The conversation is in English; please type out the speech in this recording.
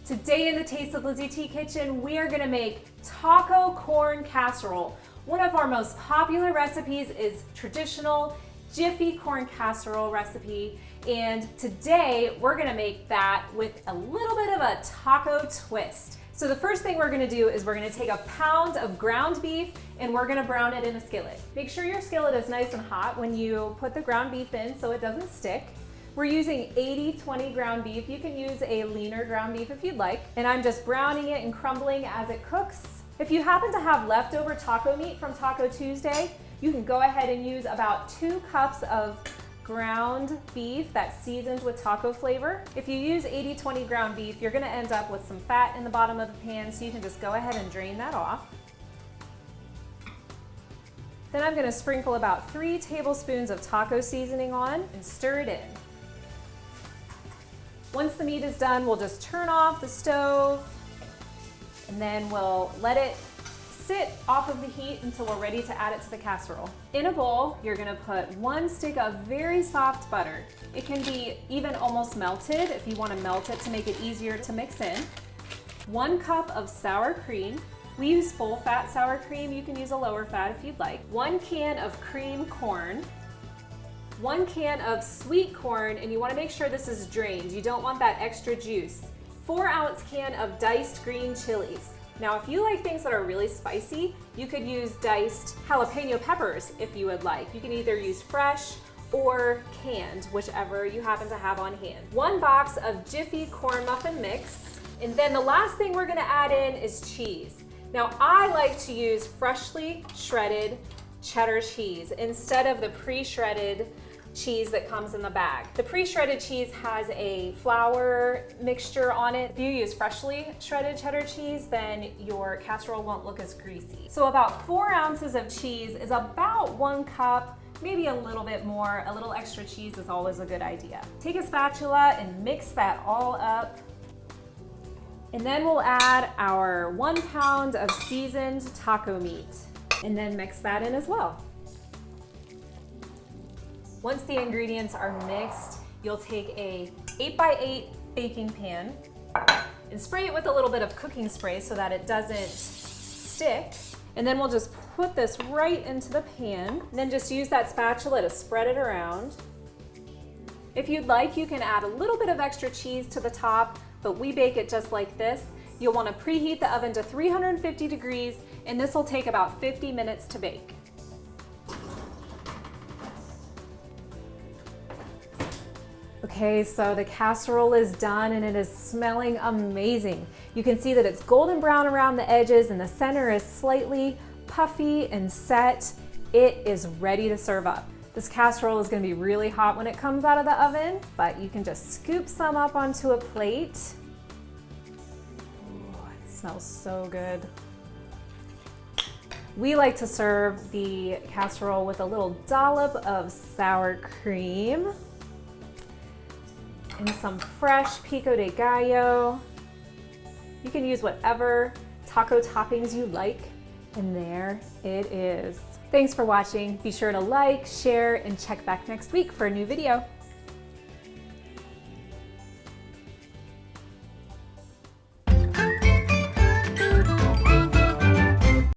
Today in the Taste of Lizzy T Kitchen, we are gonna make taco corn casserole. One of our most popular recipes is traditional Jiffy corn casserole recipe. And today we're gonna make that with a little bit of a taco twist. So the first thing we're gonna do is we're gonna take a pound of ground beef and we're gonna brown it in a skillet. Make sure your skillet is nice and hot when you put the ground beef in so it doesn't stick. We're using 80-20 ground beef. You can use a leaner ground beef if you'd like. And I'm just browning it and crumbling as it cooks. If you happen to have leftover taco meat from Taco Tuesday, you can go ahead and use about 2 cups of ground beef that's seasoned with taco flavor. If you use 80-20 ground beef, you're gonna end up with some fat in the bottom of the pan, so you can just go ahead and drain that off. Then I'm gonna sprinkle about 3 tablespoons of taco seasoning on and stir it in. Once the meat is done, we'll just turn off the stove and then we'll let it sit off of the heat until we're ready to add it to the casserole. In a bowl, you're gonna put 1 stick of very soft butter. It can be even almost melted if you wanna melt it to make it easier to mix in. 1 cup of sour cream. We use full fat sour cream. You can use a lower fat if you'd like. 1 can of cream corn. 1 can of sweet corn, and you wanna make sure this is drained. You don't want that extra juice. 4-ounce can of diced green chilies. Now, if you like things that are really spicy, you could use diced jalapeno peppers if you would like. You can either use fresh or canned, whichever you happen to have on hand. 1 box of Jiffy corn muffin mix. And then the last thing we're gonna add in is cheese. Now, I like to use freshly shredded cheddar cheese instead of the pre-shredded cheese that comes in the bag. The pre-shredded cheese has a flour mixture on it. If you use freshly shredded cheddar cheese, then your casserole won't look as greasy. So about 4 ounces of cheese is about 1 cup, maybe a little bit more. A little extra cheese is always a good idea. Take a spatula and mix that all up. And then we'll add our 1 pound of seasoned taco meat and then mix that in as well. Once the ingredients are mixed, you'll take a 8x8 baking pan and spray it with a little bit of cooking spray so that it doesn't stick. And then we'll just put this right into the pan and then just use that spatula to spread it around. If you'd like, you can add a little bit of extra cheese to the top, but we bake it just like this. You'll want to preheat the oven to 350 degrees, and this will take about 50 minutes to bake. Okay, so the casserole is done and it is smelling amazing. You can see that it's golden brown around the edges and the center is slightly puffy and set. It is ready to serve up. This casserole is gonna be really hot when it comes out of the oven, but you can just scoop some up onto a plate. Ooh, it smells so good. We like to serve the casserole with a little dollop of sour cream and some fresh pico de gallo. You can use whatever taco toppings you like, and there it is. Thanks for watching. Be sure to like, share, and check back next week for a new video.